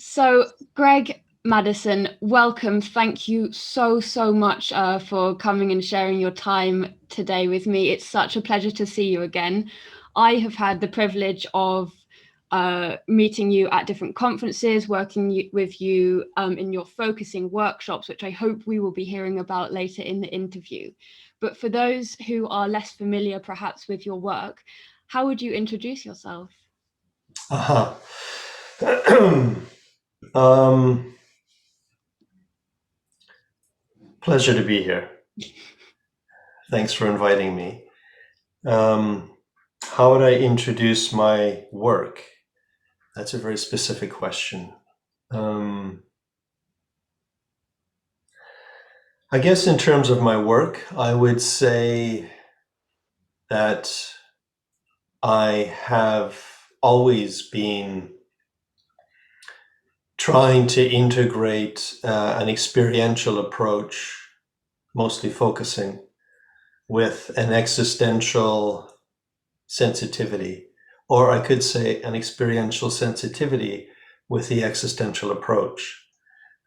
So, Greg, Madison, welcome. Thank you so much for coming and sharing your time today with me. It's such a pleasure to see you again. I have had the privilege of meeting you at different conferences, working with you in your focusing workshops, which I hope we will be hearing about later in the interview. But for those who are less familiar, perhaps, with your work, how would you introduce yourself? Uh-huh. um, Pleasure to be here. Thanks for inviting me. Um, how would I introduce my work? That's a very specific question. Um, I guess in terms of my work, I would say that I have always been trying to integrate an experiential approach, mostly focusing, with an existential sensitivity, or I could say an experiential sensitivity with the existential approach.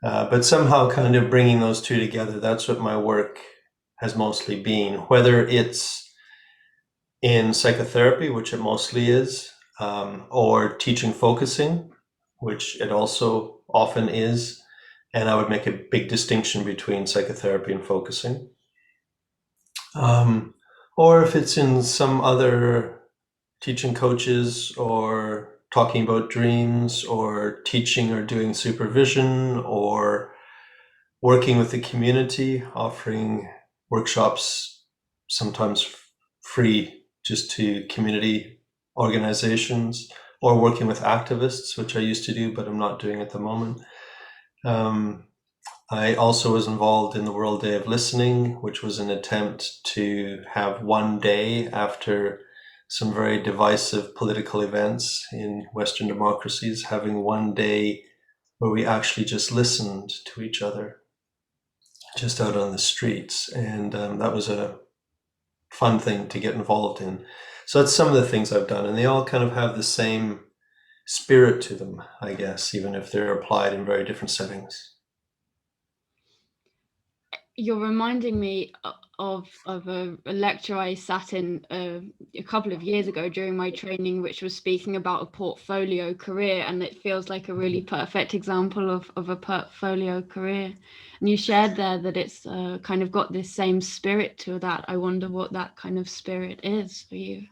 But somehow, kind of bringing those two together, that's what my work has mostly been, whether it's in psychotherapy, which it mostly is, or teaching focusing, which it also often is. And I would make a big distinction between psychotherapy and focusing. Um, or if it's in some other teaching coaches or talking about dreams or teaching or doing supervision or working with the community, offering workshops, sometimes free just to community organizations, or working with activists, which I used to do, but I'm not doing at the moment. Um, I also was involved in the World Day of Listening, which was an attempt to have one day after some very divisive political events in Western democracies, having one day where we actually just listened to each other, just out on the streets. And that was a fun thing to get involved in. So that's some of the things I've done, and they all kind of have the same spirit to them, I guess, even if they're applied in very different settings. You're reminding me of a lecture I sat in a couple of years ago during my training, which was speaking about a portfolio career, and it feels like a really perfect example of a portfolio career. And you shared there that it's kind of got this same spirit to that. I wonder what that kind of spirit is for you.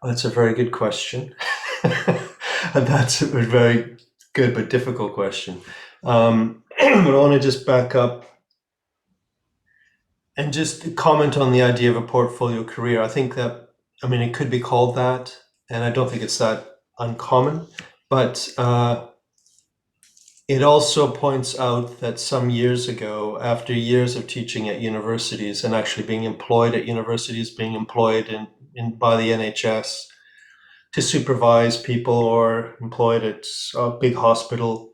Well, that's a very good question. And that's a very good but difficult question. But I want to just back up and just comment on the idea of a portfolio career. I think that, I mean, it could be called that, and I don't think it's that uncommon, but it also points out that some years ago, after years of teaching at universities and actually being employed at universities, being employed by the NHS to supervise people or employed at a big hospital,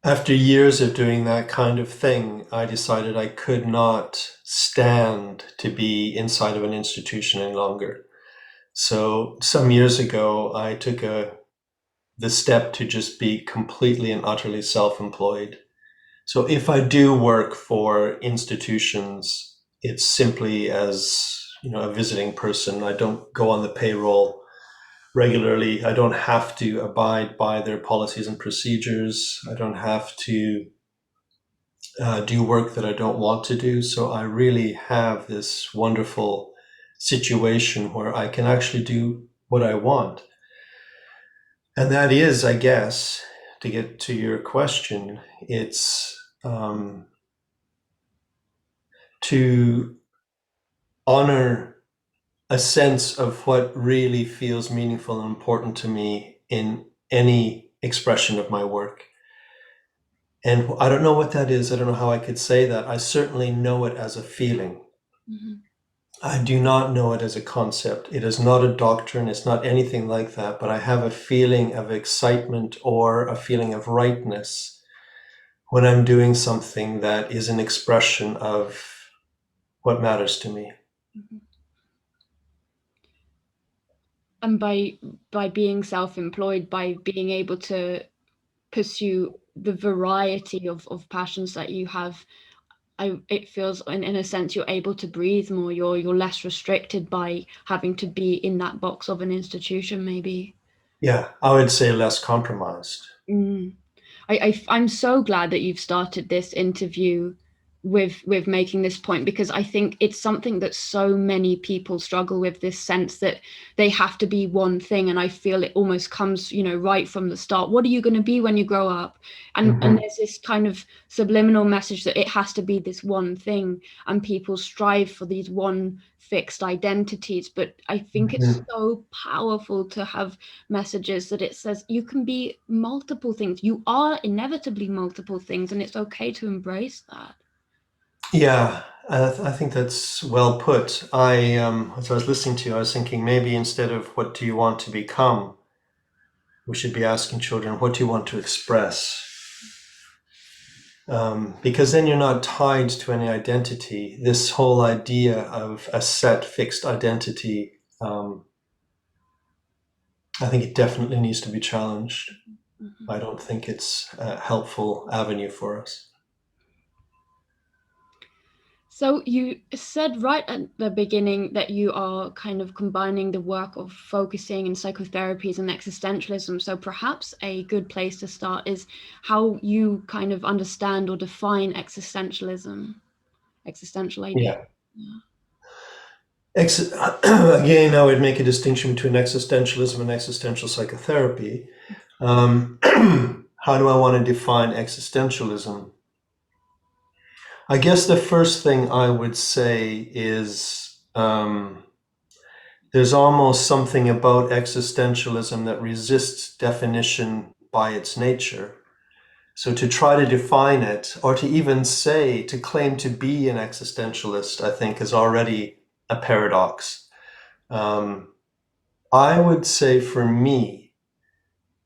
after years of doing that kind of thing, I decided I could not stand to be inside of an institution any longer. So some years ago, I took the step to just be completely and utterly self-employed. So if I do work for institutions, it's simply as, a visiting person. I don't go on the payroll regularly. I don't have to abide by their policies and procedures. I don't have to do work that I don't want to do. So I really have this wonderful situation where I can actually do what I want. And that is, I guess, to get to your question, it's to honor a sense of what really feels meaningful and important to me in any expression of my work. And I don't know what that is. I don't know how I could say that. I certainly know it as a feeling. Mhm. I do not know it as a concept. It is not a doctrine. It's not anything like that. But I have a feeling of excitement or a feeling of rightness when I'm doing something that is an expression of what matters to me. Mhm. And by being self-employed, by being able to pursue the variety of passions that you have, it feels in a sense you're able to breathe more. You're less restricted by having to be in that box of an institution, maybe. Yeah, I would say less compromised. Mm. I'm so glad that you've started this interview with making this point, because I think it's something that so many people struggle with, this sense that they have to be one thing. And I feel it almost comes, right from the start. What are you going to be when you grow up? And Hmm. there's this kind of subliminal message that it has to be this one thing, and people strive for these one fixed identities. But I think it's Hmm. so powerful to have messages that it says you can be multiple things. You are inevitably multiple things, and it's okay to embrace that. Yeah, I think that's well put. As I was listening to you, I was thinking maybe instead of what do you want to become, we should be asking children, what do you want to express? Because then you're not tied to any identity. This whole idea of a set, fixed identity, I think it definitely needs to be challenged. Mhm. I don't think it's a helpful avenue for us. So you said right at the beginning that you are kind of combining the work of focusing and psychotherapies and existentialism. So perhaps a good place to start is how you kind of understand or define existentialism, existential idea. Yeah. Again, I would make a distinction between existentialism and existential psychotherapy. How do I want to define existentialism? I guess the first thing I would say is there's almost something about existentialism that resists definition by its nature. So to try to define it, or to even say, to claim to be an existentialist, I think is already a paradox. Um, I would say for me,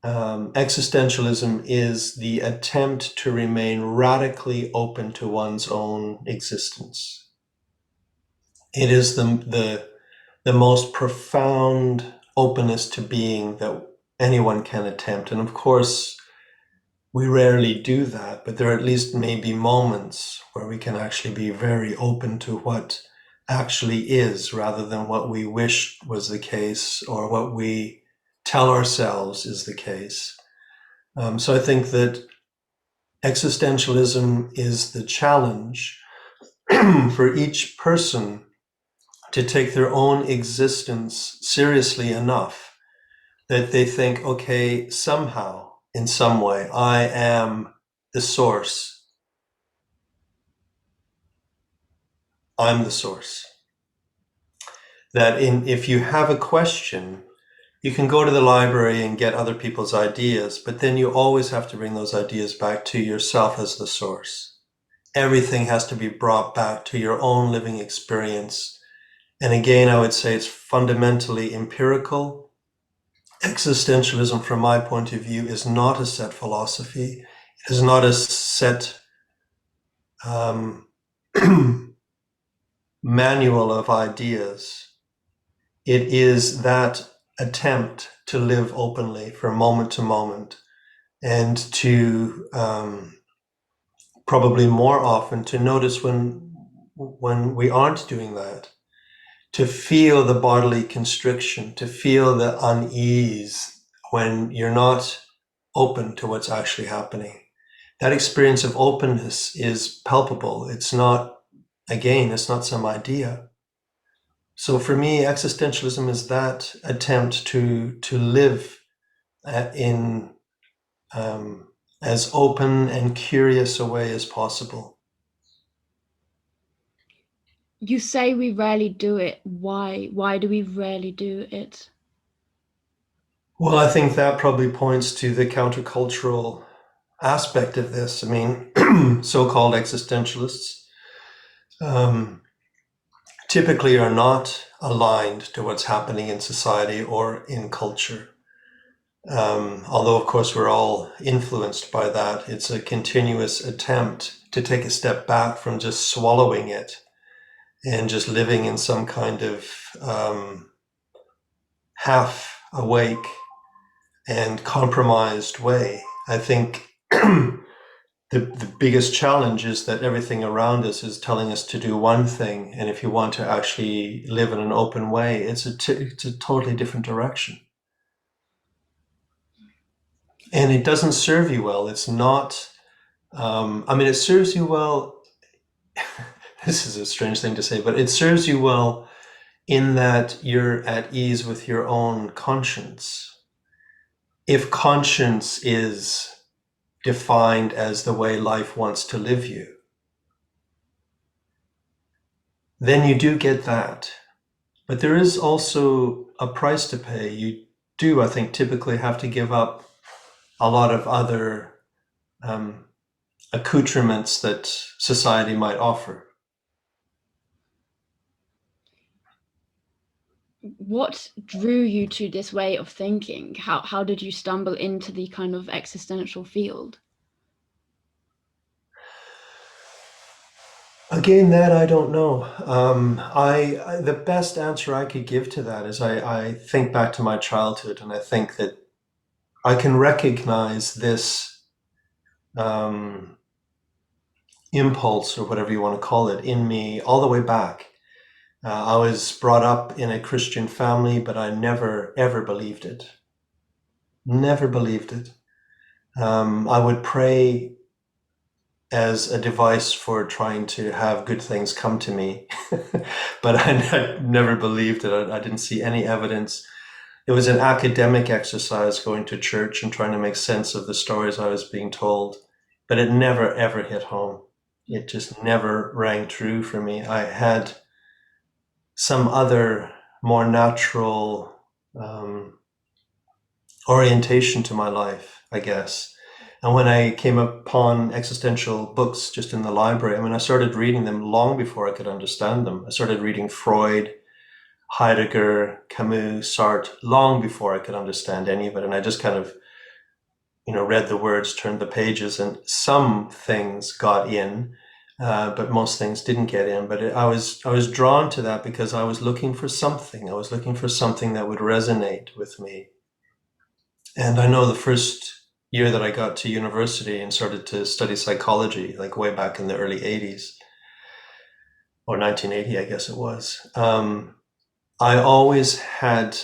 existentialism is the attempt to remain radically open to one's own existence. It is the most profound openness to being that anyone can attempt. And of course, we rarely do that, but there at least may be moments where we can actually be very open to what actually is rather than what we wish was the case or what we tell ourselves is the case. So I think that existentialism is the challenge for each person to take their own existence seriously enough that they think, okay, somehow, in some way, I am the source. I'm the source. If you have a question, you can go to the library and get other people's ideas, but then you always have to bring those ideas back to yourself as the source. Everything has to be brought back to your own living experience. And again, I would say it's fundamentally empirical. Existentialism, from my point of view, is not a set philosophy. It is not a set um, manual of ideas. It is that attempt to live openly from moment to moment and to probably more often to notice when we aren't doing that, to feel the bodily constriction, to feel the unease when you're not open to what's actually happening. That experience of openness is palpable. It's not, again, it's not some idea. So for me, existentialism is that attempt to live in as open and curious a way as possible. You say we rarely do it. Why? Why do we rarely do it? Well, I think that probably points to the countercultural aspect of this. I mean, so-called existentialists um, typically are not aligned to what's happening in society or in culture. Although, of course, we're all influenced by that, it's a continuous attempt to take a step back from just swallowing it and just living in some kind of half awake and compromised way. I think the biggest challenge is that everything around us is telling us to do one thing, and if you want to actually live in an open way, it's a totally different direction, and it doesn't serve you well. It's not. I mean, it serves you well. This is a strange thing to say, but it serves you well in that you're at ease with your own conscience. If conscience is defined as the way life wants to live you, then you do get that. But there is also a price to pay. You do, I think, typically have to give up a lot of other um, accoutrements that society might offer. What drew you to this way of thinking? How did you stumble into the kind of existential field? Again, that I don't know. The best answer I could give to that is I think back to my childhood, and I think that I can recognize this impulse, or whatever you want to call it, in me all the way back. I was brought up in a Christian family, but I never ever believed it. Never believed it. I would pray as a device for trying to have good things come to me. But I never believed it. I didn't see any evidence. It was an academic exercise, going to church and trying to make sense of the stories I was being told, but it never ever hit home. It just never rang true for me. I had some other more natural orientation to my life, I guess. And when I came upon existential books just in the library, I mean, I started reading them long before I could understand them. I started reading Freud, Heidegger, Camus, Sartre, long before I could understand any of it. And I just kind of, read the words, turned the pages, and some things got in, but most things didn't get in. But I was drawn to that because I was looking for something. I was looking for something that would resonate with me. And I know the first year that I got to university and started to study psychology, like way back in the early 80s, or 1980, I guess it was, I always had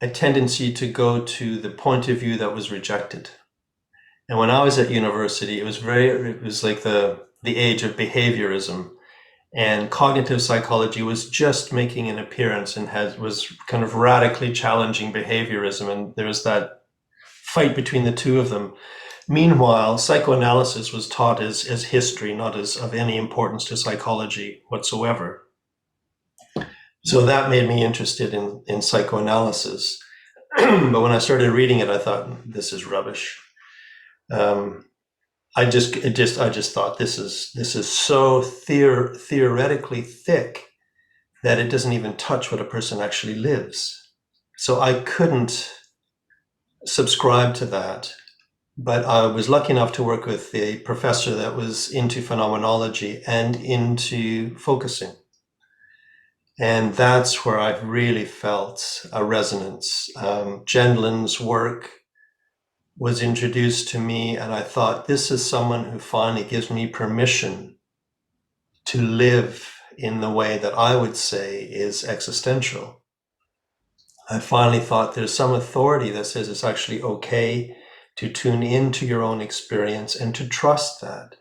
a tendency to go to the point of view that was rejected. And when I was at university, it was like the age of behaviorism, and cognitive psychology was just making an appearance and was kind of radically challenging behaviorism. And there was that fight between the two of them. Meanwhile, psychoanalysis was taught as history, not as of any importance to psychology whatsoever. So that made me interested in psychoanalysis. But when I started reading it, I thought, this is rubbish. I just thought this is so theoretically thick that it doesn't even touch what a person actually lives. So I couldn't subscribe to that. But I was lucky enough to work with a professor that was into phenomenology and into focusing. And that's where I've really felt a resonance. Gendlin's work was introduced to me, and I thought, this is someone who finally gives me permission to live in the way that I would say is existential. I finally thought there's some authority that says it's actually okay to tune into your own experience and to trust that.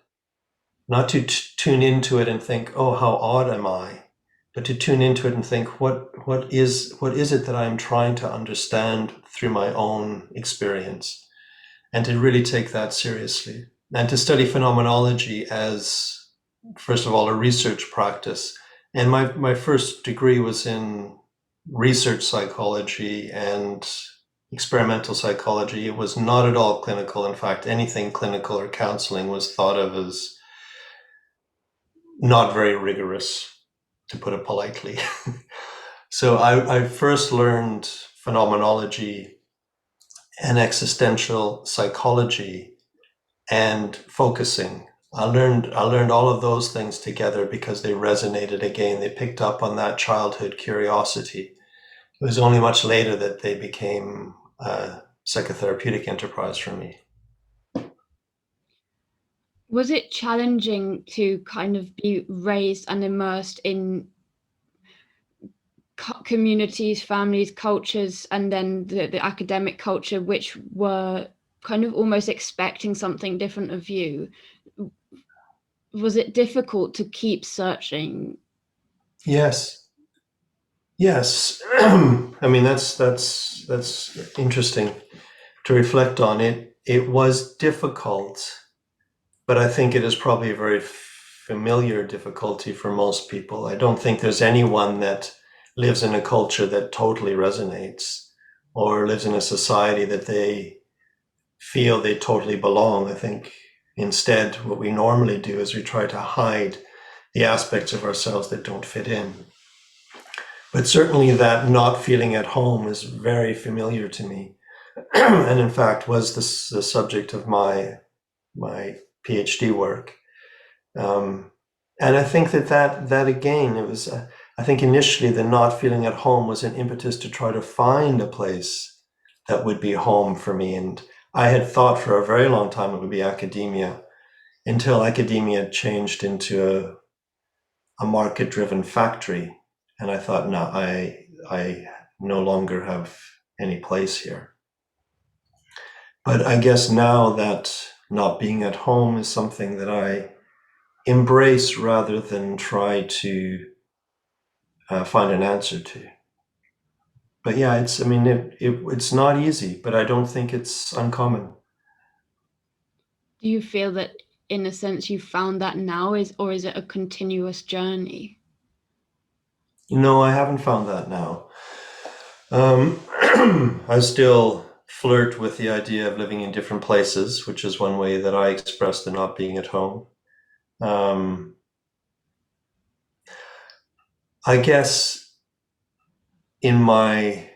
Not to tune into it and think, oh, how odd am I? But to tune into it and think, what is it that I'm trying to understand through my own experience? And to really take that seriously. And to study phenomenology as, first of all, a research practice. And my first degree was in research psychology and experimental psychology. It was not at all clinical. In fact, anything clinical or counseling was thought of as not very rigorous, to put it politely. So I first learned phenomenology and existential psychology and focusing. I learned all of those things together because they resonated again. They picked up on that childhood curiosity. It was only much later that they became psychotherapeutic enterprise for me. Was it challenging to kind of be raised and immersed in communities, families, cultures, and then the academic culture, which were kind of almost expecting something different of you? Was it difficult to keep searching? Yes. Yes. I mean, that's interesting to reflect on. It was difficult, but I think it is probably a very familiar difficulty for most people. I don't think there's anyone that lives in a culture that totally resonates or lives in a society that they feel they totally belong. I think instead, what we normally do is we try to hide the aspects of ourselves that don't fit in. But certainly that not feeling at home is very familiar to me. And in fact was the subject of my PhD work. And I think that again, it was, I think initially the not feeling at home was an impetus to try to find a place that would be home for me. And I had thought for a very long time it would be academia, until academia changed into a market-driven factory. And I thought, no, I no longer have any place here. But I guess now that not being at home is something that I embrace rather than try to find an answer to. But yeah, it's, I mean, it's not easy, but I don't think it's uncommon. Do you feel that in a sense you found that now, or is it a continuous journey? No, I haven't found that now. I still flirt with the idea of living in different places, which is one way that I express the not being at home. I guess in my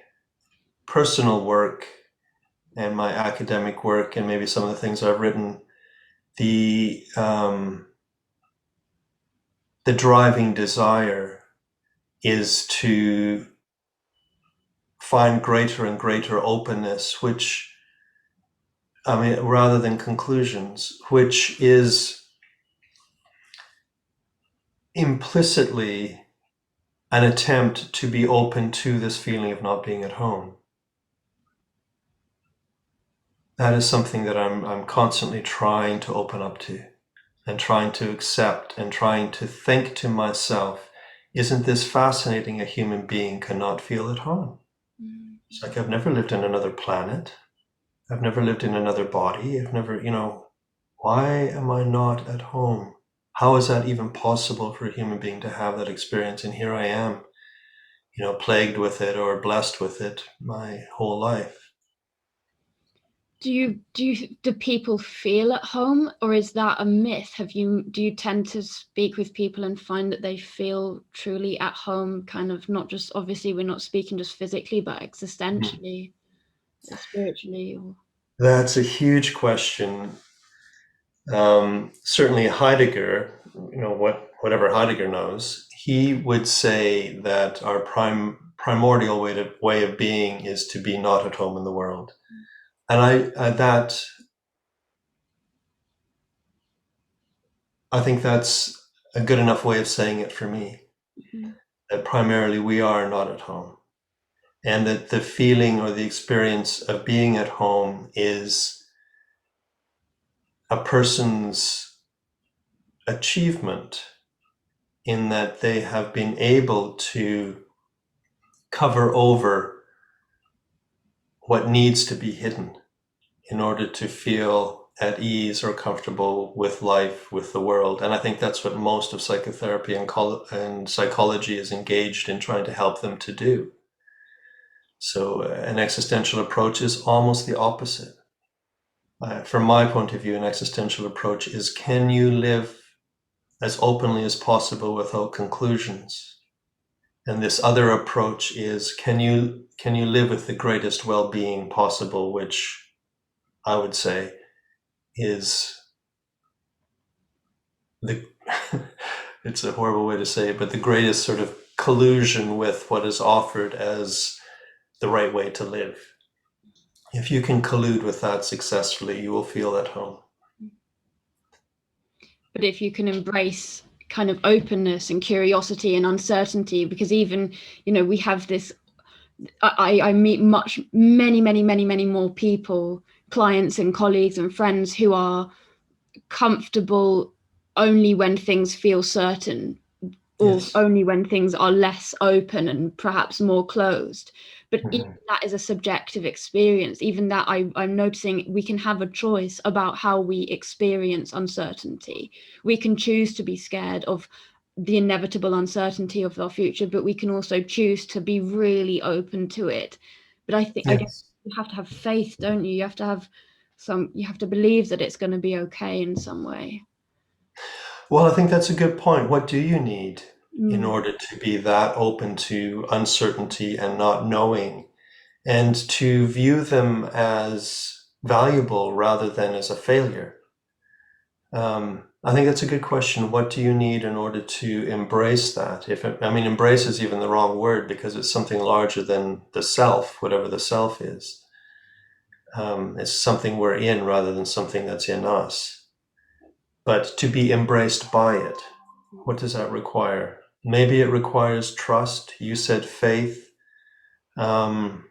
personal work and my academic work, and maybe some of the things I've written, the driving desire is to find greater and greater openness, which, I mean, rather than conclusions, which is implicitly an attempt to be open to this feeling of not being at home. That is something that I'm constantly trying to open up to and trying to accept and trying to think to myself, isn't this fascinating? A human being cannot feel at home. It's like, I've never lived in another planet. I've never lived in another body. I've never, why am I not at home? How is that even possible for a human being to have that experience? And here I am, plagued with it or blessed with it my whole life. Do people feel at home, or is that a myth? Do you tend to speak with people and find that they feel truly at home, kind of, not just, obviously we're not speaking just physically, but existentially, spiritually? That's a huge question. Certainly Heidegger, whatever Heidegger knows, he would say that our primordial way of being is to be not at home in the world. And I think that's a good enough way of saying it for me. Mm-hmm. That primarily we are not at home, and that the feeling or the experience of being at home is a person's achievement, in that they have been able to cover over what needs to be hidden in order to feel at ease or comfortable with life, with the world. And I think that's what most of psychotherapy and psychology is engaged in trying to help them to do. So an existential approach is almost the opposite. From my point of view, an existential approach is, can you live as openly as possible without conclusions? And this other approach is, can you live with the greatest well-being possible, which I would say is it's a horrible way to say it, but the greatest sort of collusion with what is offered as the right way to live. If you can collude with that successfully, you will feel at home. But if you can embrace kind of openness and curiosity and uncertainty, because even, we have this, I meet many more people, clients and colleagues and friends who are comfortable only when things feel certain, or Yes. only when things are less open and perhaps more closed. But even that is a subjective experience. Even that, I'm noticing we can have a choice about how we experience uncertainty. We can choose to be scared of the inevitable uncertainty of our future, but we can also choose to be really open to it. But I guess Yes. you have to have faith, don't you? You have to have you have to believe that it's going to be okay in some way. Well, I think that's a good point. What do you need in Mm. order to be that open to uncertainty and not knowing, and to view them as valuable rather than as a failure? I think that's a good question. What do you need in order to embrace that? Embrace is even the wrong word because it's something larger than the self, whatever the self is. It's something we're in rather than something that's in us. But to be embraced by it, what does that require? Maybe it requires trust. You said faith. Um,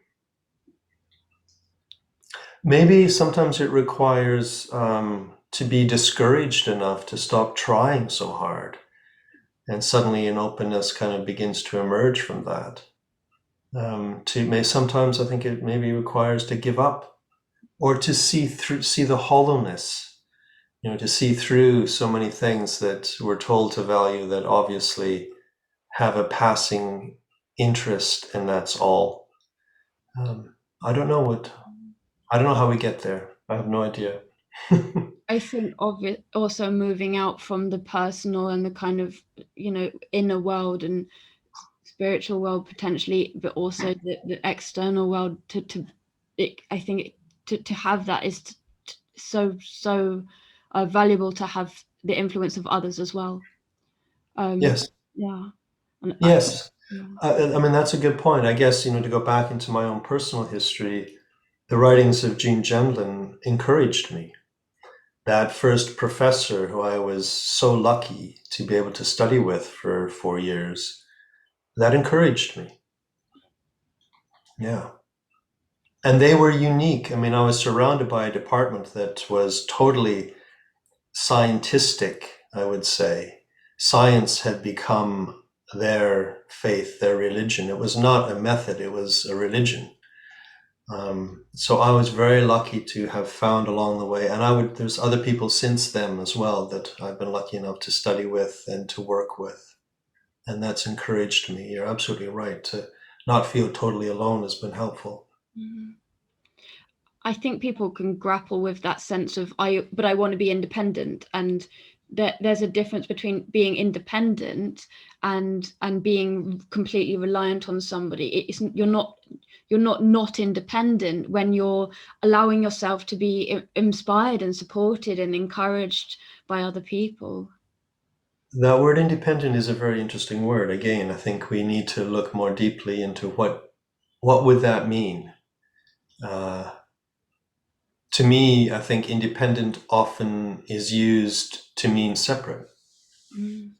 Maybe sometimes it requires to be discouraged enough to stop trying so hard. And suddenly an openness kind of begins to emerge from that. Sometimes I think it maybe requires to give up or to see the hollowness, to see through so many things that we're told to value that obviously have a passing interest, and that's all. Um, I don't know I don't know how we get there. I have no idea. I think of it also moving out from the personal and the kind of, inner world and spiritual world potentially, but also the external world I think to have that is so valuable, to have the influence of others as well. Um, Yes, yeah. And yes. yeah. That's a good point. I guess, to go back into my own personal history, the writings of Jean Gendlin encouraged me. That first professor who I was so lucky to be able to study with for 4 years, that encouraged me. Yeah. And they were unique. I was surrounded by a department that was totally scientistic, I would say. Science had become their faith, their religion. It was not a method, it was a religion. So I was very lucky to have found along the way, and there's other people since them as well that I've been lucky enough to study with and to work with. And that's encouraged me. You're absolutely right. To not feel totally alone has been helpful. Mhm. I think people can grapple with that sense of but I want to be independent, and there's a difference between being independent and being completely reliant on somebody. You're not independent when you're allowing yourself to be inspired and supported and encouraged by other people. That word independent is a very interesting word. Again, I think we need to look more deeply into what would that mean. Uh, to me, I think independent often is used to mean separate, Mm.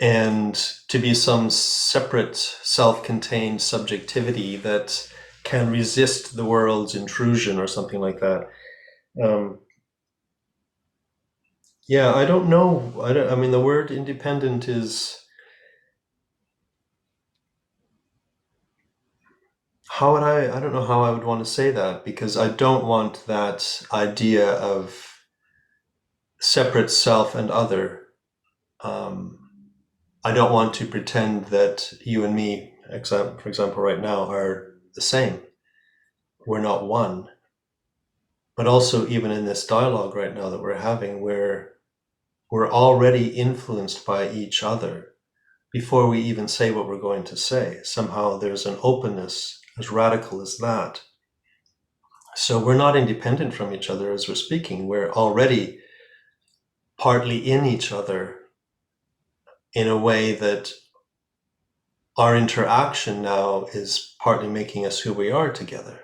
and to be some separate, self-contained subjectivity that can resist the world's intrusion or something like that. Um, yeah, I don't know. The word independent is, I don't know how I would want to say that, because I don't want that idea of separate self and other. Um, I don't want to pretend that you and me, for example, right now, are the same. We're not one. But also, even in this dialogue right now that we're having, we're already influenced by each other before we even say what we're going to say. Somehow there's an openness as radical as that. So we're not independent from each other as we're speaking. We're already partly in each other in a way that our interaction now is partly making us who we are together.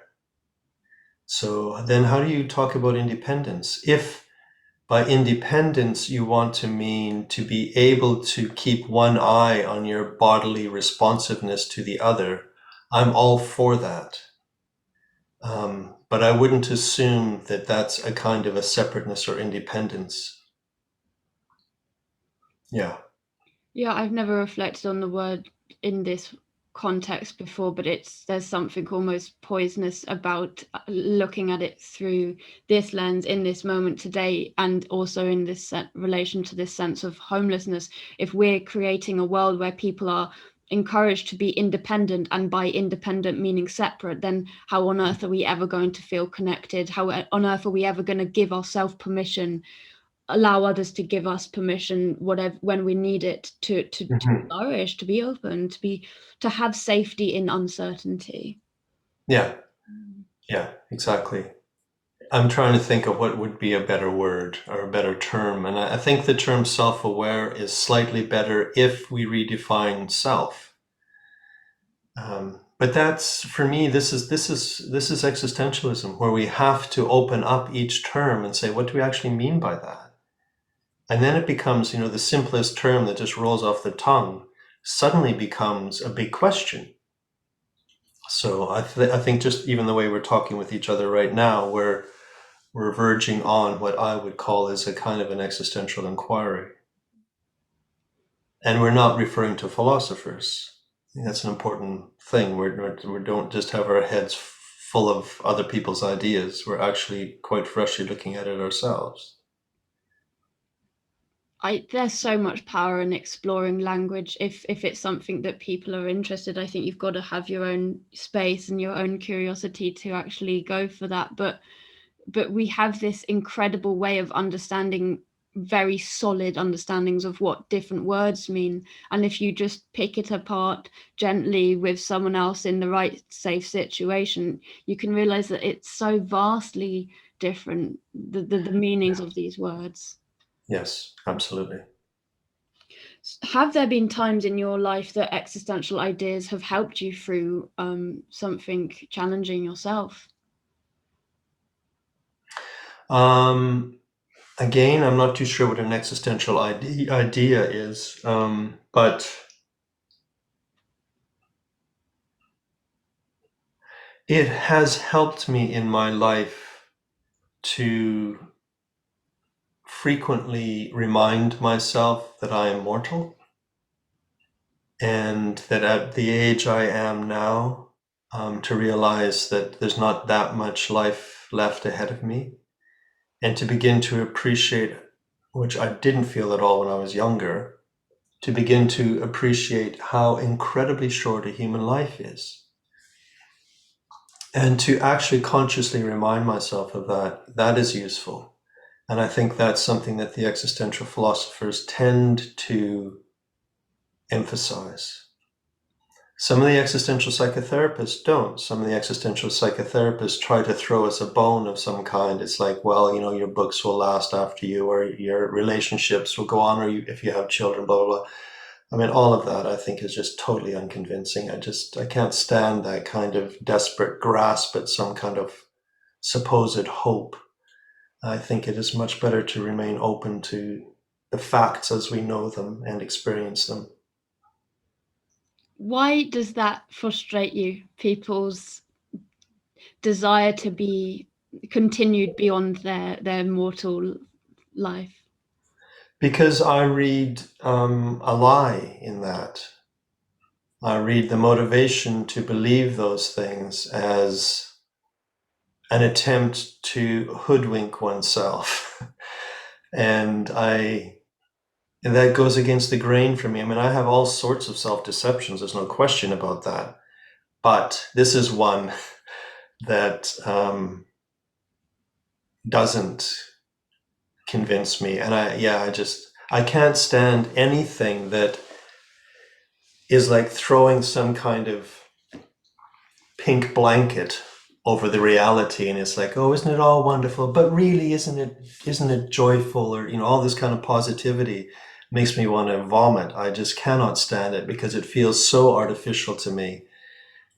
So then how do you talk about independence? If by independence you want to mean to be able to keep one eye on your bodily responsiveness to the other, I'm all for that. But I wouldn't assume that that's a kind of a separateness or independence. Yeah. Yeah, I've never reflected on the word in this context before, but there's something almost poisonous about looking at it through this lens in this moment today, and also in this relation to this sense of homelessness. If we're creating a world where people are encouraged to be independent, and by independent meaning separate, then how on earth are we ever going to feel connected? How on earth are we ever going to give ourselves permission, allow others to give us permission, whatever, when we need it, to Mhm. flourish, to be open, to have safety in uncertainty. Yeah. Yeah, exactly. I'm trying to think of what would be a better word or a better term. And I think the term self-aware is slightly better if we redefine self. But that's, for me, this is existentialism, where we have to open up each term and say, what do we actually mean by that? And then it becomes, the simplest term that just rolls off the tongue suddenly becomes a big question. So I think just even the way we're talking with each other right now, we're verging on what I would call as a kind of an existential inquiry. And we're not referring to philosophers. I think that's an important thing. We don't just have our heads full of other people's ideas. We're actually quite freshly looking at it ourselves. There's so much power in exploring language. If it's something that people are interested, I think you've got to have your own space and your own curiosity to actually go for that. But we have this incredible way of understanding, very solid understandings of what different words mean. And if you just pick it apart gently with someone else in the right safe situation, you can realize that it's so vastly different, the meanings of these words. Yes, absolutely. Have there been times in your life that existential ideas have helped you through something challenging yourself? Um, Again, I'm not too sure what an existential idea is, but it has helped me in my life to frequently remind myself that I am mortal, and that at the age I am now, to realize that there's not that much life left ahead of me, and to begin to appreciate, which I didn't feel at all when I was younger, to begin to appreciate how incredibly short a human life is. And to actually consciously remind myself of that, that is useful. And I think that's something that the existential philosophers tend to emphasize. Some of the existential psychotherapists don't. Some of the existential psychotherapists try to throw us a bone of some kind. It's like, well, your books will last after you, or your relationships will go on, or if you have children, blah, blah, blah. I mean, all of that I think is just totally unconvincing. I can't stand that kind of desperate grasp at some kind of supposed hope. I think it is much better to remain open to the facts as we know them and experience them. Why does that frustrate you? People's desire to be continued beyond their mortal life. Because I read a lie in that. I read the motivation to believe those things as an attempt to hoodwink oneself. and that goes against the grain for me. I mean, I have all sorts of self-deceptions, there's no question about that. But this is one that doesn't convince me. And I can't stand anything that is like throwing some kind of pink blanket over the reality, and it's like, oh, isn't it all wonderful, but really isn't it joyful, or all this kind of positivity makes me want to vomit. I just cannot stand it because it feels so artificial to me.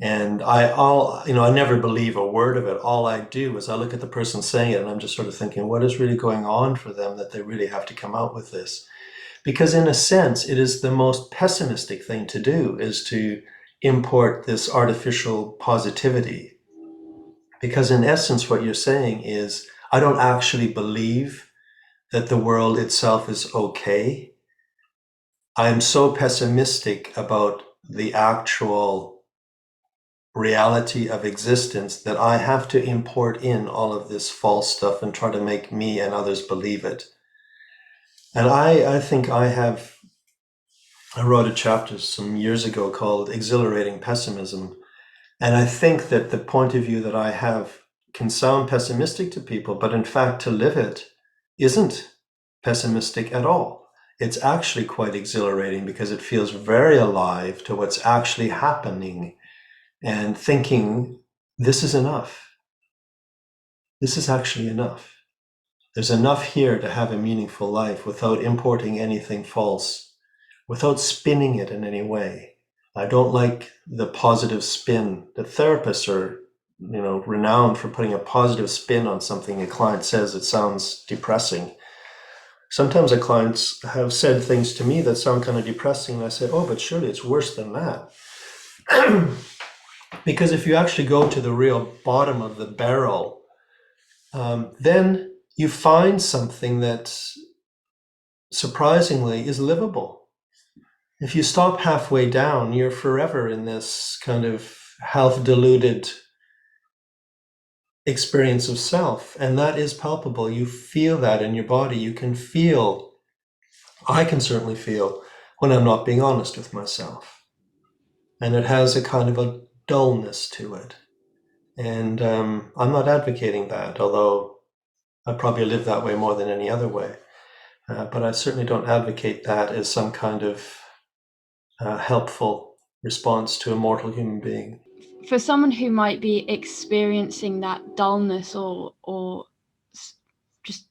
And I never believe a word of it. All I do is I look at the person saying it and I'm just sort of thinking, what is really going on for them that they really have to come out with this? Because in a sense, it is the most pessimistic thing to do, is to import this artificial positivity. Because in essence, what you're saying is, I don't actually believe that the world itself is okay. I am so pessimistic about the actual reality of existence that I have to import in all of this false stuff and try to make me and others believe it. And I think I wrote a chapter some years ago called Exhilarating Pessimism. And I think that the point of view that I have can sound pessimistic to people, but in fact, to live it isn't pessimistic at all. It's actually quite exhilarating because it feels very alive to what's actually happening and thinking, this is enough. This is actually enough. There's enough here to have a meaningful life without importing anything false, without spinning it in any way. I don't like the positive spin. The therapists are, renowned for putting a positive spin on something a client says that sounds depressing. Sometimes the clients have said things to me that sound kind of depressing, and I say, oh, but surely it's worse than that. Because if you actually go to the real bottom of the barrel, then you find something that surprisingly is livable. If you stop halfway down, you're forever in this kind of health-diluted experience of self, and that is palpable. You feel that in your body. You can feel, I can certainly feel, when I'm not being honest with myself. And it has a kind of a dullness to it. And I'm not advocating that, although I probably live that way more than any other way. But I certainly don't advocate that as some kind of helpful response to a mortal human being. For someone who might be experiencing that dullness or just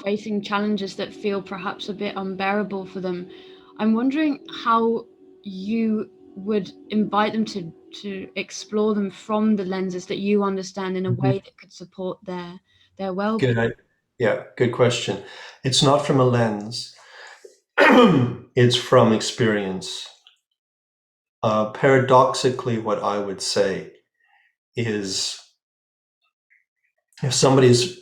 facing challenges that feel perhaps a bit unbearable for them, I'm wondering how you would invite them to explore them from the lenses that you understand in a way that could support their well-being. Good question. It's not from a lens. It's from experience. Paradoxically, what I would say is, if somebody's,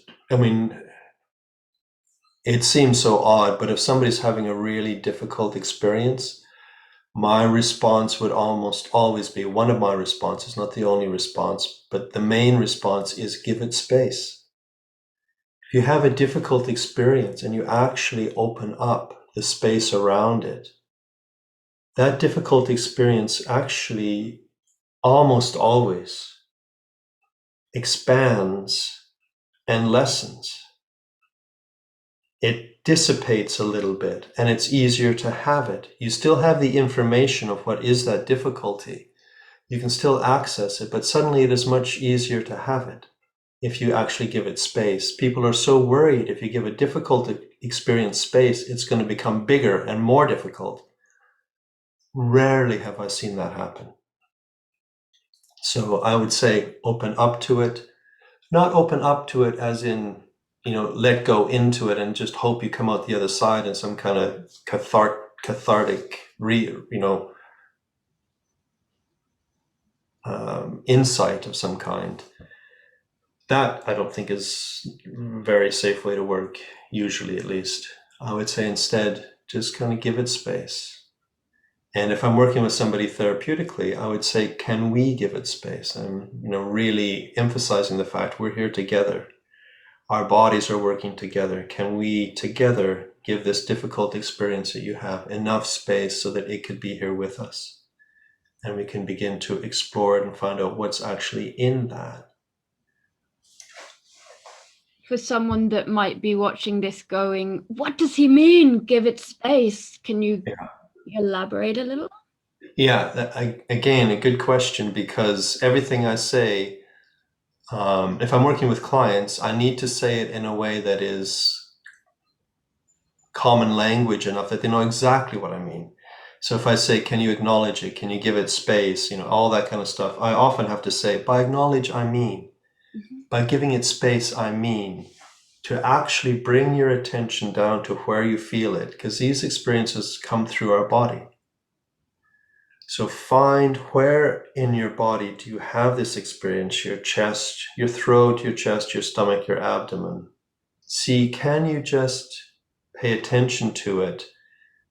it seems so odd, but if somebody's having a really difficult experience, my response would almost always be, one of my responses, not the only response, but the main response is give it space. If you have a difficult experience and you actually open up the space around it, that difficult experience actually almost always expands and lessens. It dissipates a little bit and it's easier to have it. You still have the information of what is that difficulty. You can still access it, but suddenly it is much easier to have it if you actually give it space. People are so worried if you give a difficult experience space, it's going to become bigger and more difficult. Rarely have I seen that happen. So I would say open up to it, not open up to it as in, let go into it and just hope you come out the other side in some kind of cathartic, insight of some kind. That I don't think is a very safe way to work, usually at least. I would say instead, just kind of give it space. And if I'm working with somebody therapeutically, I would say, can we give it space? I'm, really emphasizing the fact we're here together. Our bodies are working together. Can we together give this difficult experience that you have enough space so that it could be here with us? And we can begin to explore it and find out what's actually in that. For someone that might be watching this going, what does he mean, give it space? Can you elaborate a little? Yeah, again, a good question, because everything I say, if I'm working with clients, I need to say it in a way that is common language enough that they know exactly what I mean. So if I say, can you acknowledge it? Can you give it space? All that kind of stuff. I often have to say, by acknowledge, I mean, by giving it space, I mean, to actually bring your attention down to where you feel it, because these experiences come through our body. So find where in your body do you have this experience, your chest, your throat, your chest, your stomach, your abdomen. See, can you just pay attention to it?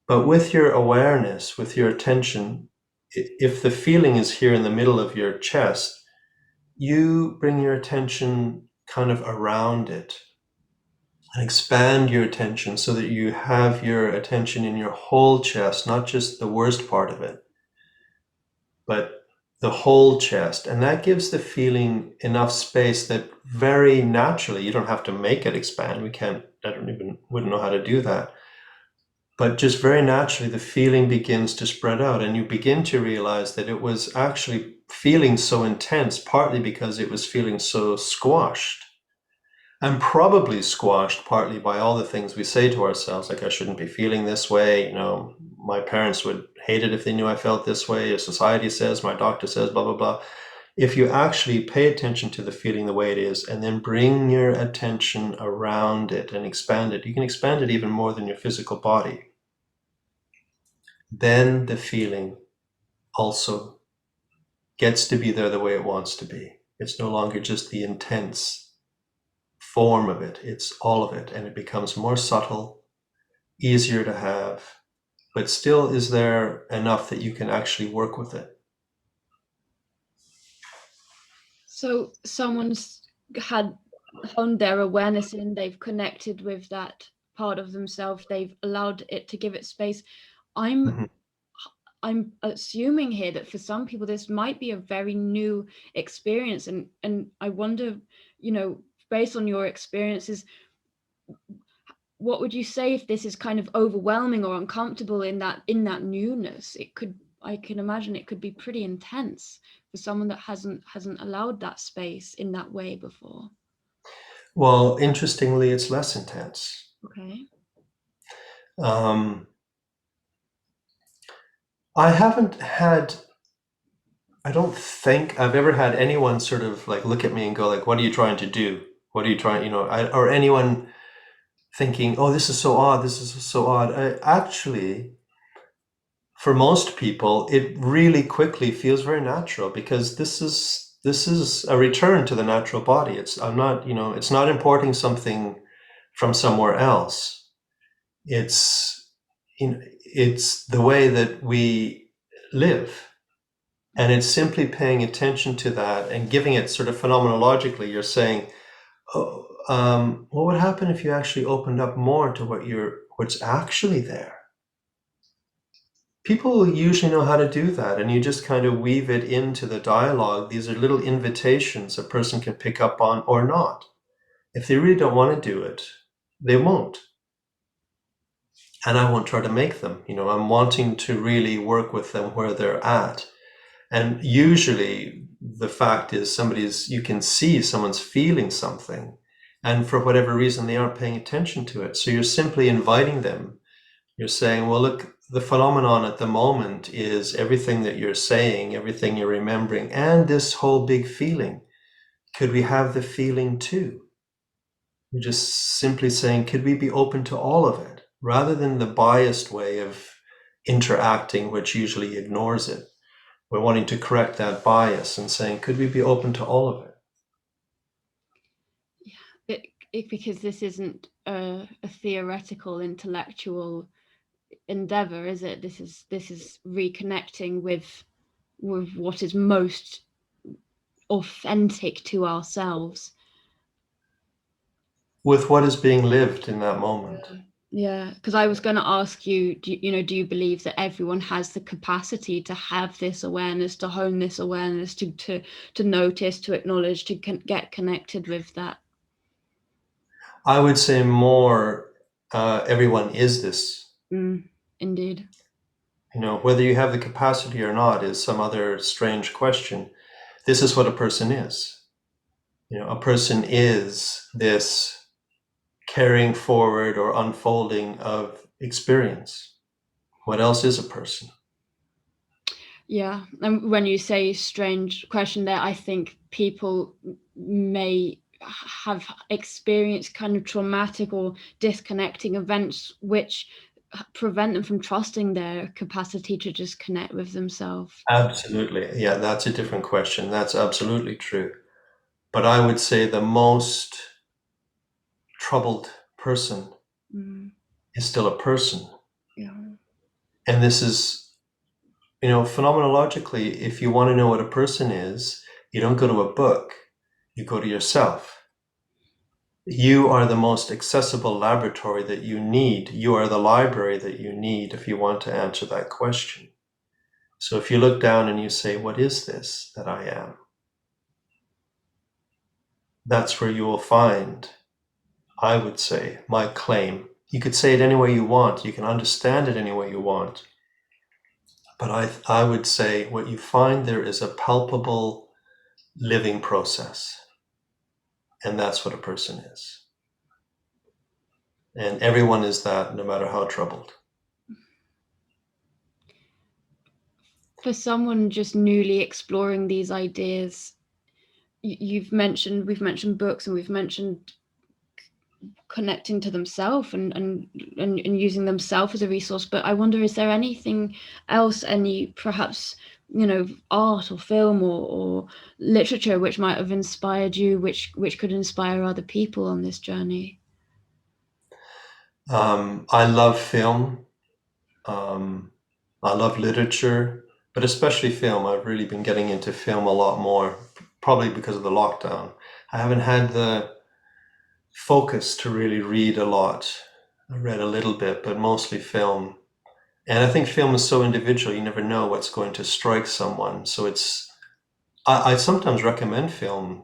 But with your awareness, with your attention, if the feeling is here in the middle of your chest, you bring your attention kind of around it and expand your attention so that you have your attention in your whole chest, not just the worst part of it, but the whole chest. And that gives the feeling enough space that very naturally, you don't have to make it expand. Wouldn't know how to do that. But just very naturally, the feeling begins to spread out, and you begin to realize that it was actually feeling so intense, partly because it was feeling so squashed, and probably squashed partly by all the things we say to ourselves, like, I shouldn't be feeling this way. My parents would hate it if they knew I felt this way. As society says, my doctor says, blah, blah, blah. If you actually pay attention to the feeling the way it is, and then bring your attention around it and expand it, you can expand it even more than your physical body. Then the feeling also gets to be there the way it wants to be. It's no longer just the intense form of it, it's all of it, and it becomes more subtle, easier to have, but still is there enough that you can actually work with it. So someone's had honed their awareness in, they've connected with that part of themselves, they've allowed it to give it space. Mm-hmm. I'm assuming here that for some people this might be a very new experience, and I wonder, based on your experiences, what would you say if this is kind of overwhelming or uncomfortable in that newness? I can imagine it could be pretty intense for someone that hasn't allowed that space in that way before. Well, interestingly, it's less intense. Okay. I don't think I've ever had anyone sort of like look at me and go like, what are you trying to do? What are you trying, or anyone thinking, oh, this is so odd. This is so odd. Actually, for most people, it really quickly feels very natural, because this is a return to the natural body. It's not importing something from somewhere else. It's it's the way that we live. And it's simply paying attention to that and giving it sort of phenomenologically. You're saying, oh, what would happen if you actually opened up more to what's actually there? People usually know how to do that, and you just kind of weave it into the dialogue. These are little invitations a person can pick up on or not. If they really don't want to do it, they won't. And I won't try to make them. I'm wanting to really work with them where they're at. And usually the fact is you can see someone's feeling something, and for whatever reason, they aren't paying attention to it. So you're simply inviting them. You're saying, well, look, the phenomenon at the moment is everything that you're saying, everything you're remembering, and this whole big feeling. Could we have the feeling too? You're just simply saying, could we be open to all of it, rather than the biased way of interacting, which usually ignores it. We're wanting to correct that bias and saying, could we be open to all of it? Yeah, because this isn't a theoretical intellectual endeavor, is it? This is reconnecting with what is most authentic to ourselves. With what is being lived in that moment. Yeah, because I was going to ask you, do you believe that everyone has the capacity to have this awareness, to hone this awareness, to notice, to acknowledge, to get connected with that? I would say more, everyone is this. Indeed. Whether you have the capacity or not is some other strange question. This is what a person is. A person is this carrying forward or unfolding of experience. What else is a person? Yeah, and when you say strange question there, I think people may have experienced kind of traumatic or disconnecting events which prevent them from trusting their capacity to just connect with themselves. Absolutely. Yeah, that's a different question. That's absolutely true. But I would say the most troubled person Mm, is still a person. yeah. And this is, phenomenologically, if you want to know what a person is, you don't go to a book, you go to yourself. You are the most accessible laboratory that you need. You are the library that you need if you want to answer that question. So if you look down and you say, what is this that I am? That's where you will find, I would say, my claim. You could say it any way you want. You can understand it any way you want. But I would say what you find there is a palpable living process. And that's what a person is. And everyone is that, no matter how troubled. For someone just newly exploring these ideas, we've mentioned books, and we've mentioned connecting to themselves and using themselves as a resource. But I wonder, is there anything else, any perhaps, art or film or literature which might have inspired you, which could inspire other people on this journey? I love film. Um, I love literature, but especially film. I've really been getting into film a lot more, probably because of the lockdown. I haven't had the focus to really read a lot. I read a little bit, but mostly film. And I think film is so individual, you never know what's going to strike someone. So I sometimes recommend film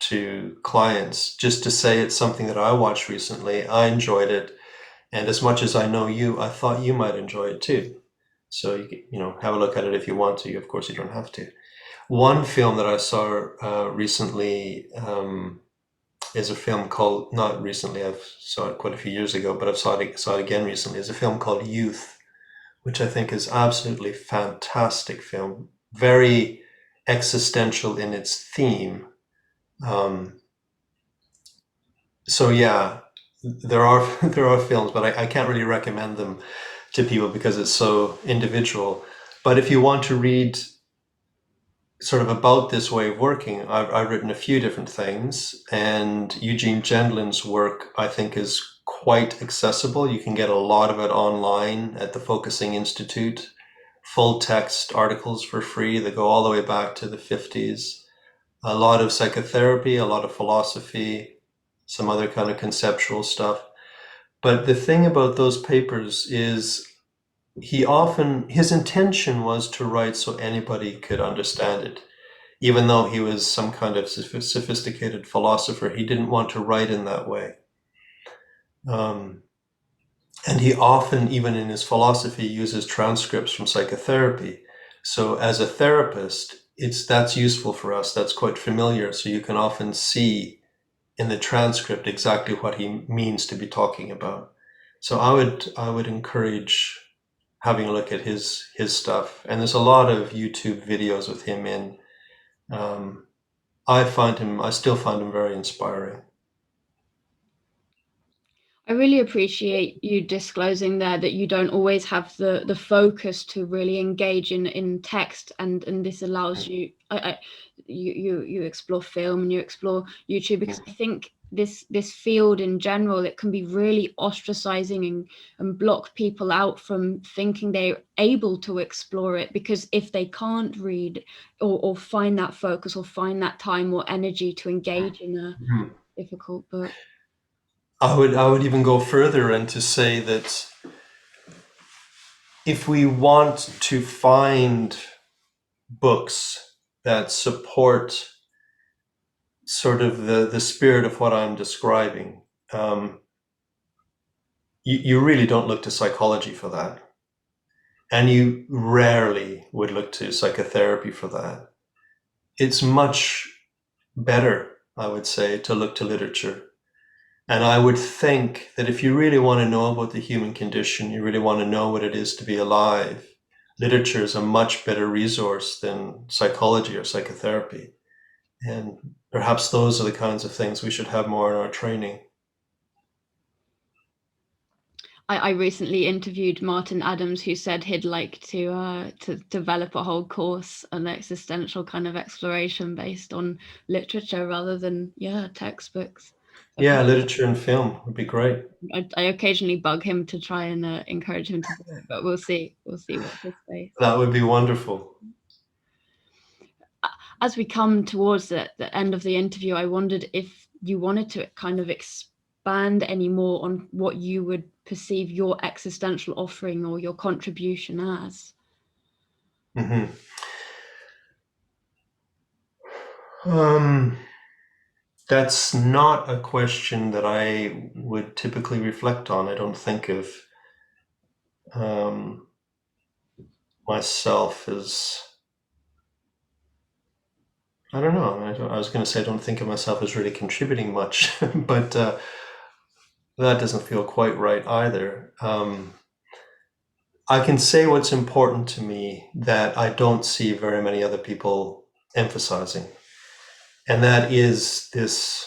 to clients just to say it's something that I watched recently. I enjoyed it. And as much as I know you, I thought you might enjoy it too. So have a look at it if you want to. Of course, you don't have to. One film that I saw recently is a film called, not recently, I've saw it quite a few years ago, but I've saw it again recently. Is a film called Youth, which I think is absolutely fantastic film. Very existential in its theme. Um, so yeah, there are there are films, but I can't really recommend them to people because it's so individual. But if you want to read sort of about this way of working, I've written a few different things, and Eugene Gendlin's work I think is quite accessible. You can get a lot of it online at the Focusing Institute, full text articles for free that go all the way back to the 50s. A lot of psychotherapy, a lot of philosophy, some other kind of conceptual stuff. But the thing about those papers is his intention was to write so anybody could understand it. Even though he was some kind of sophisticated philosopher, he didn't want to write in that way. Um, and he often, even in his philosophy, uses transcripts from psychotherapy. So as a therapist, that's useful for us. That's quite familiar. So you can often see in the transcript exactly what he means to be talking about. So I would encourage having a look at his stuff. And there's a lot of YouTube videos with him in. Um, I still find him very inspiring. I really appreciate you disclosing there that you don't always have the focus to really engage in text, and this allows you. You explore film and you explore YouTube, because I think this field in general, it can be really ostracizing and block people out from thinking they're able to explore it, because if they can't read or find that focus or find that time or energy to engage in a Mhm. difficult book. I would even go further and to say that if we want to find books that support sort of the spirit of what I'm describing, um, you really don't look to psychology for that. And you rarely would look to psychotherapy for that. It's much better, I would say, to look to literature. And I would think that if you really want to know about the human condition, you really want to know what it is to be alive, literature is a much better resource than psychology or psychotherapy. And perhaps those are the kinds of things we should have more in our training. I recently interviewed Martin Adams, who said he'd like to develop a whole course, an existential kind of exploration based on literature rather than textbooks. Yeah, literature and film would be great. I occasionally bug him to try and encourage him to do it, but we'll see. We'll see what his space. That would be wonderful. As we come towards the end of the interview, I wondered if you wanted to kind of expand any more on what you would perceive your existential offering or your contribution as. Mm-hmm. That's not a question that I would typically reflect on. I don't think of myself as, I don't know. I was going to say I don't think of myself as really contributing much, but that doesn't feel quite right either. I can say what's important to me that I don't see very many other people emphasizing, and that is this.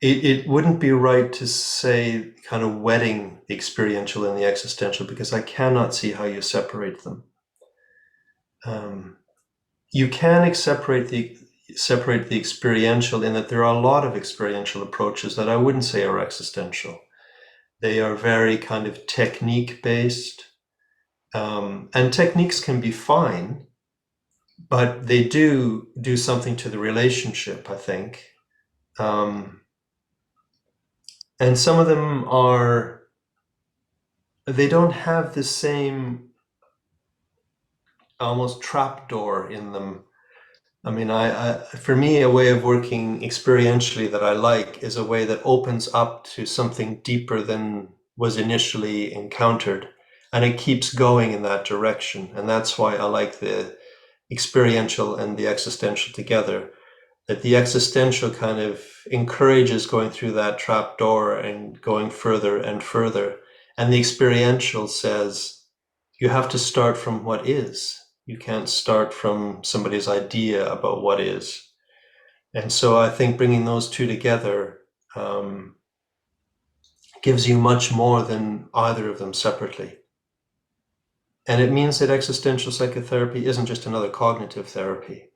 It wouldn't be right to say kind of wedding the experiential and the existential, because I cannot see how you separate them. You can separate the experiential in that there are a lot of experiential approaches that I wouldn't say are existential. They are very kind of technique based, and techniques can be fine, but they do something to the relationship, I think. And some of them they don't have the same almost trapdoor in them. I mean, for me, a way of working experientially that I like is a way that opens up to something deeper than was initially encountered, and it keeps going in that direction. And that's why I like the experiential and the existential together. That the existential kind of encourages going through that trap door and going further and further. And the experiential says, you have to start from what is. You can't start from somebody's idea about what is. And so I think bringing those two together gives you much more than either of them separately. And it means that existential psychotherapy isn't just another cognitive therapy.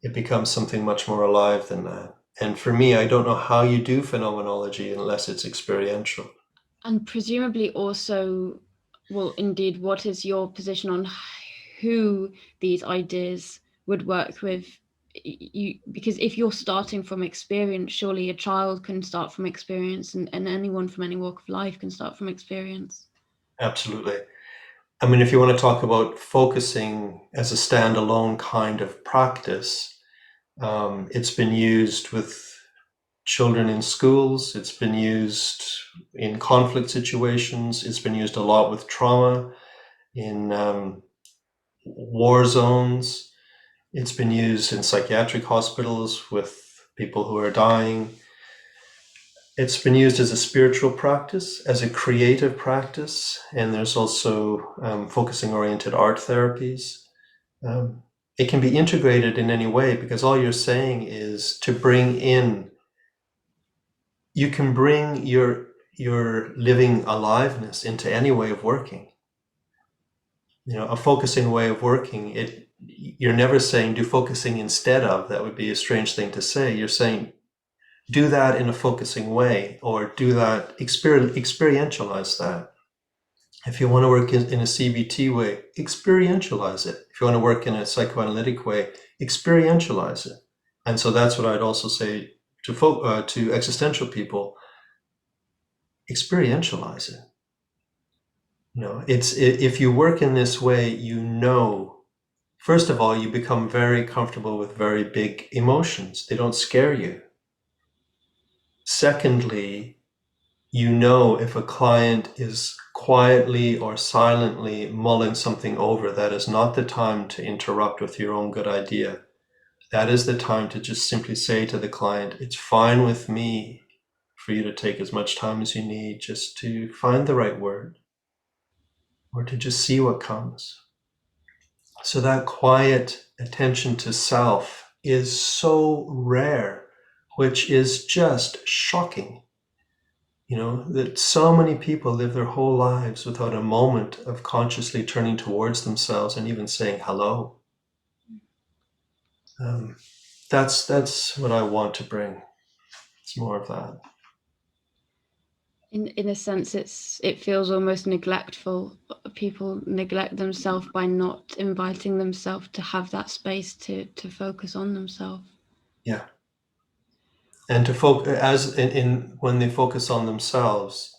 It becomes something much more alive than that. And for me, I don't know how you do phenomenology unless it's experiential. And presumably also, well, indeed, what is your position on who these ideas would work with? Because if you're starting from experience, surely a child can start from experience, and anyone from any walk of life can start from experience. Absolutely. I mean, if you want to talk about focusing as a standalone kind of practice, it's been used with children in schools. It's been used in conflict situations. It's been used a lot with trauma in war zones. It's been used in psychiatric hospitals with people who are dying. It's been used as a spiritual practice, as a creative practice, and there's also focusing-oriented art therapies. It can be integrated in any way, because all you're saying is to bring in, you can bring your living aliveness into any way of working. You know, a focusing way of working, you're never saying do focusing instead of. That would be a strange thing to say. You're saying do that in a focusing way, or do that, experientialize that. If you want to work in a CBT way, experientialize it. If you want to work in a psychoanalytic way, experientialize it. And so that's what I'd also say to existential people: experientialize it. You know, if you work in this way, first of all, you become very comfortable with very big emotions. They don't scare you. Secondly, you know if a client is quietly or silently mulling something over, that is not the time to interrupt with your own good idea. That is the time to just simply say to the client, it's fine with me for you to take as much time as you need just to find the right word. or to just see what comes. So that quiet attention to self is so rare, which is just shocking. That so many people live their whole lives without a moment of consciously turning towards themselves and even saying hello. That's what I want to bring. It's more of that. In a sense, it feels almost neglectful. People neglect themselves by not inviting themselves to have that space to focus on themselves. Yeah. And to focus, as in when they focus on themselves,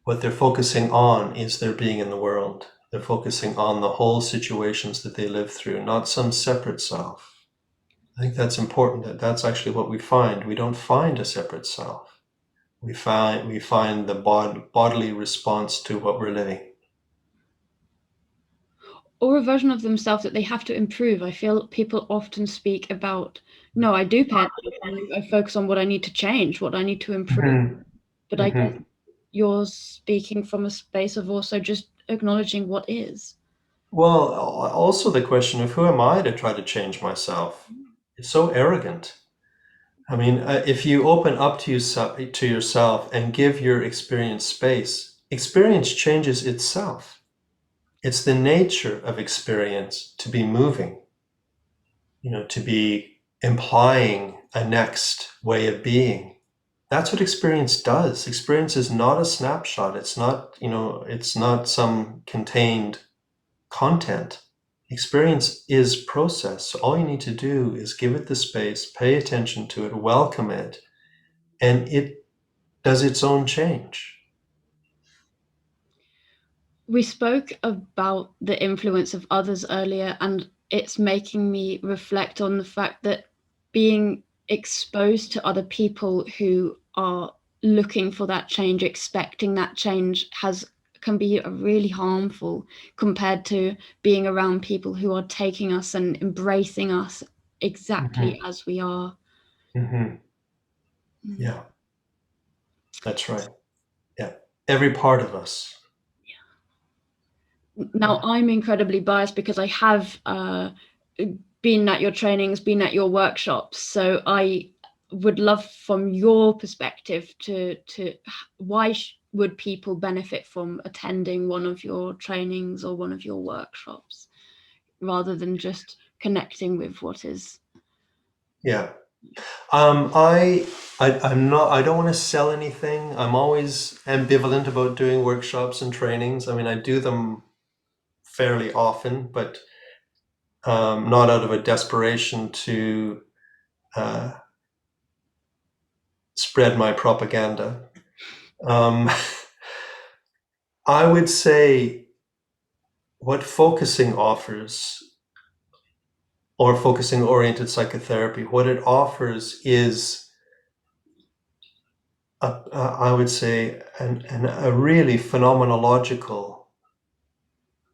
what they're focusing on is their being in the world. They're focusing on the whole situations that they live through, not some separate self. I think that's important. That's actually what we find. We don't find a separate self. We find the bodily response to what we're living. Or a version of themselves that they have to improve. I feel people often speak about, no, I do pay attention. I focus on what I need to change, what I need to improve. Mm-hmm. But I guess Mm-hmm. you're speaking from a space of also just acknowledging what is. Well, also the question of who am I to try to change myself? It's so arrogant. I mean, if you open up to yourself and give your experience space, experience changes itself. It's the nature of experience to be moving, to be implying a next way of being. That's what experience does. Experience is not a snapshot. It's not some contained content. Experience is process. So all you need to do is give it the space, pay attention to it, welcome it, and it does its own change. We spoke about the influence of others earlier, and it's making me reflect on the fact that being exposed to other people who are looking for that change, expecting that change, can be really harmful compared to being around people who are taking us and embracing us exactly Mm-hmm. as we are. Mm-hmm. Yeah, that's right. Yeah, every part of us. Now, I'm incredibly biased because I have been at your trainings, been at your workshops. So I would love, from your perspective, to why would people benefit from attending one of your trainings or one of your workshops, rather than just connecting with what is. Yeah. I'm not. I don't want to sell anything. I'm always ambivalent about doing workshops and trainings. I mean, I do them fairly often, but not out of a desperation to uh, spread my propaganda. Um, I would say what focusing offers, or focusing oriented psychotherapy, what it offers is, I would say, a really phenomenological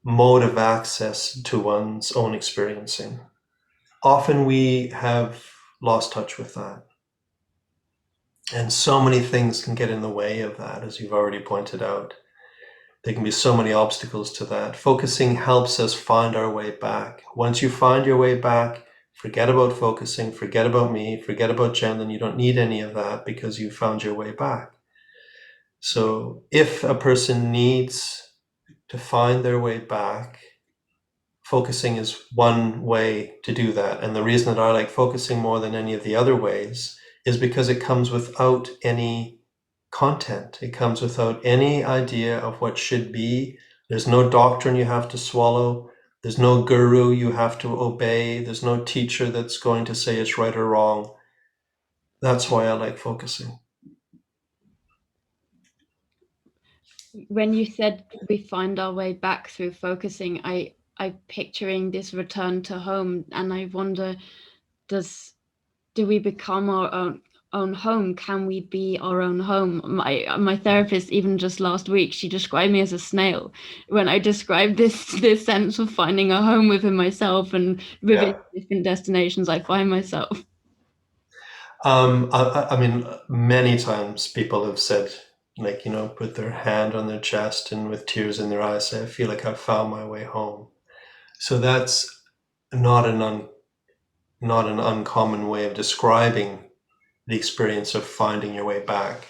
mode of access to one's own experiencing. Often we have lost touch with that. And so many things can get in the way of that, as you've already pointed out. There can be so many obstacles to that. Focusing helps us find our way back. Once you find your way back, forget about focusing, forget about me, forget about Jen, and you don't need any of that because you found your way back. So if a person needs to find their way back, focusing is one way to do that. And the reason that I like focusing more than any of the other ways is because it comes without any content. It comes without any idea of what should be. There's no doctrine you have to swallow. There's no guru you have to obey. There's no teacher that's going to say it's right or wrong. That's why I like focusing. When you said we find our way back through focusing, I picturing this return to home, and I wonder, does do we become our own home? Can we be our own home? My therapist, even just last week, she described me as a snail when I described this sense of finding a home within myself and within Yeah. different destinations I find myself. I mean, many times people have said like, put their hand on their chest and with tears in their eyes say, I feel like I've found my way home. So that's not not an uncommon way of describing the experience of finding your way back.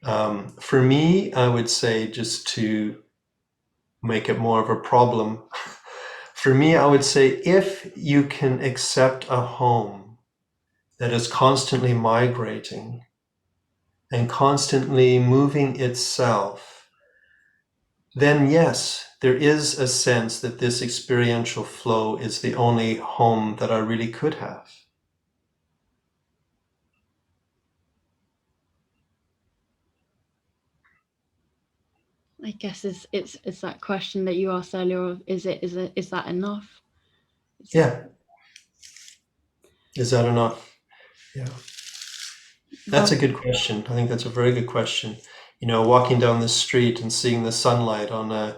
For me, I would say, just to make it more of a problem, for me, I would say if you can accept a home that is constantly migrating and constantly moving itself, then yes, there is a sense that this experiential flow is the only home that I really could have. I guess it's that question that you asked earlier of is that enough? Yeah. Is that enough? Yeah. That's Well, a good question. I think that's a very good question. Walking down the street and seeing the sunlight on uh,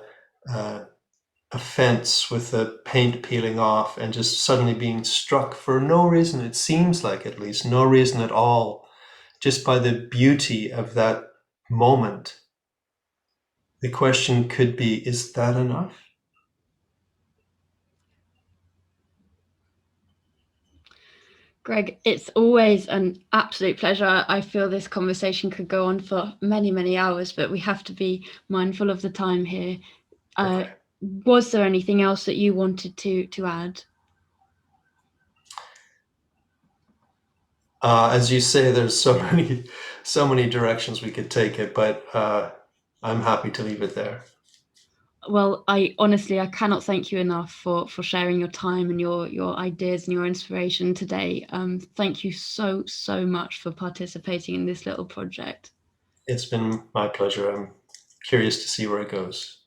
a fence with the paint peeling off and just suddenly being struck for no reason, it seems like, at least no reason at all, just by the beauty of that moment. The question could be, is that enough? Greg, it's always an absolute pleasure. I feel this conversation could go on for many, many hours, but we have to be mindful of the time here. Okay. Was there anything else that you wanted to add? As you say, there's so many directions we could take it, but I'm happy to leave it there. Well, I honestly, I cannot thank you enough for sharing your time and your ideas and your inspiration today. Thank you so much for participating in this little project. It's been my pleasure. I'm curious to see where it goes.